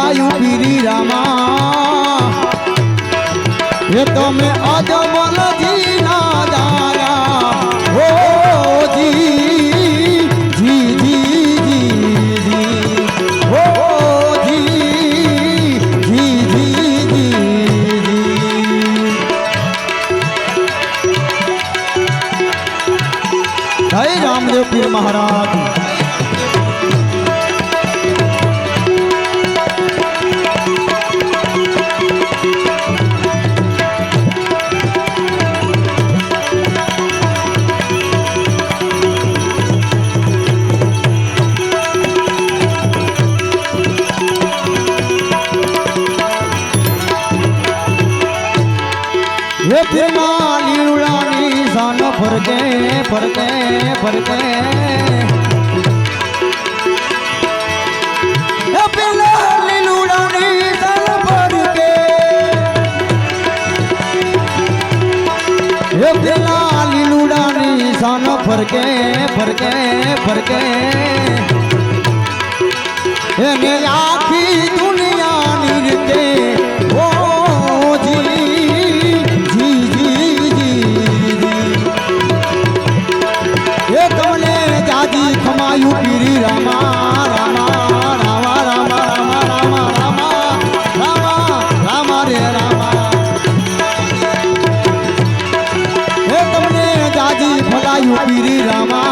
ભલાયું પીરી રામા એ તો મેં અજમલ જી ના દાયા હો જી જી જી જી હો જી જી જી જી જય રામદેવ પીર મહારાજ ये फिरमा लीलानी सान फरके फरके फरके ये फिरमा लीलानी सान फरके ये फिरमा लीलानी सान फरके फरके फरके ये ने आखी दुनिया निरते ओ खमायु पीरी रामा रामा रामा रामा रामा रामा रामा रामा रे रामा हे तुमने जाजी फलायु पीरी रामा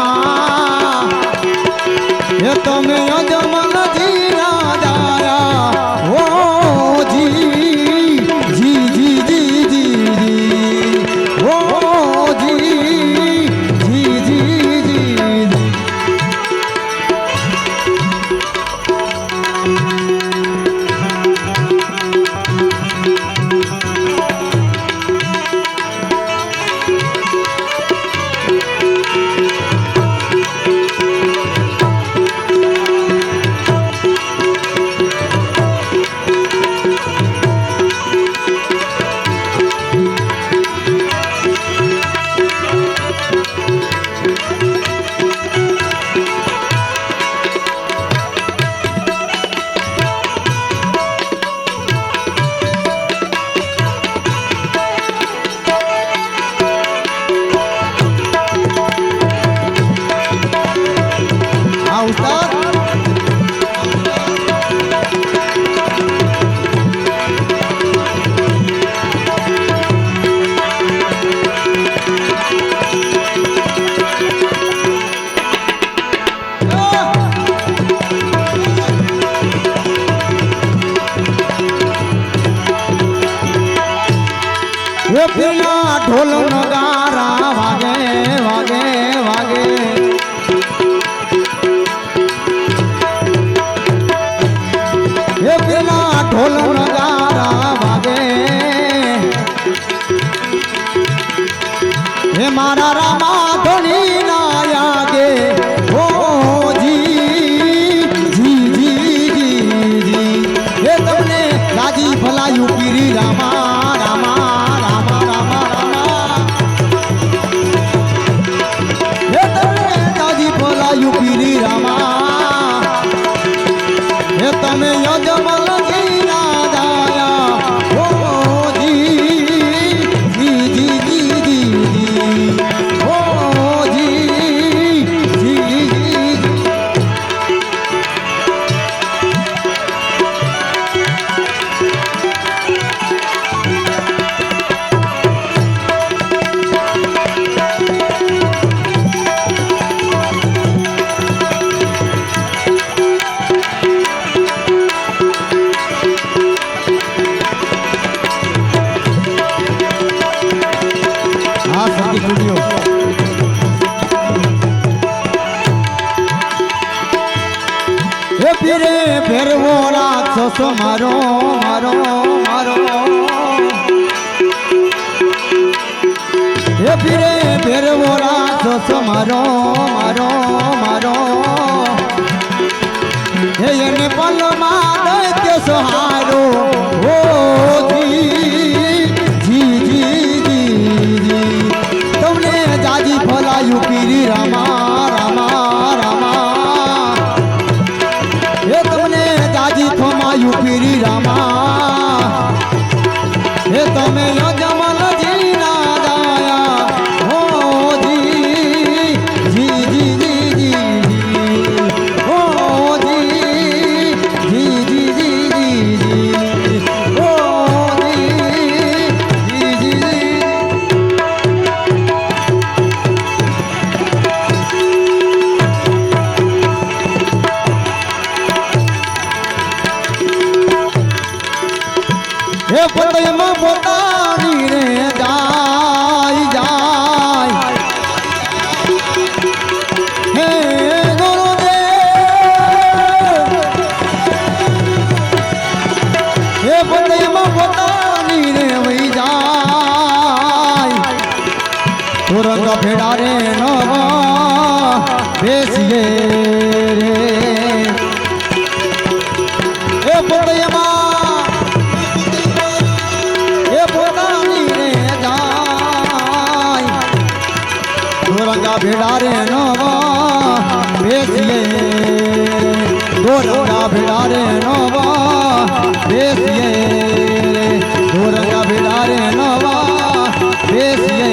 हे तुमने अजमल जी ना दाया ओ जी जी जी जी जी ओ जी जी जी जी बिना ढोल नगारा वागे वागे वागे ये बिना ढोल नगारा वागे हे मारा रामा धोनी ना आगे ओ जी जी जी जी जी ये तुमने राजी भलायु पीरी रामा रामा पीरी रामा ये तमे अजमल जी ना दाया ओ जी जी जी जी जी ओ जी जी जी पीरे फेरवो राक्षस मारो मारो मारो हे पीरे फेरवो राक्षस मारो मारो मारो हे पल मार दैत्य सहारो ओ जी जी जी जी जी तुमने जाजी फलायु पीरी रामा रामा रामा ये तुमने जाजी खमायु पीरी રંગ ભેડા રે નવા બેસીએ રે એ પોતયમાં એ પોતાની રે જાય રંગા ભેડા રે નવા બેસીએ રંગા ભેડા રે નવા બેસીએ રંગા ભેડા રે નવા બેસીએ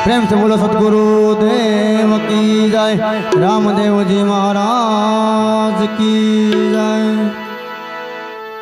प्रेम से बोलो सतगुरु देव की जय रामदेव जी महाराज की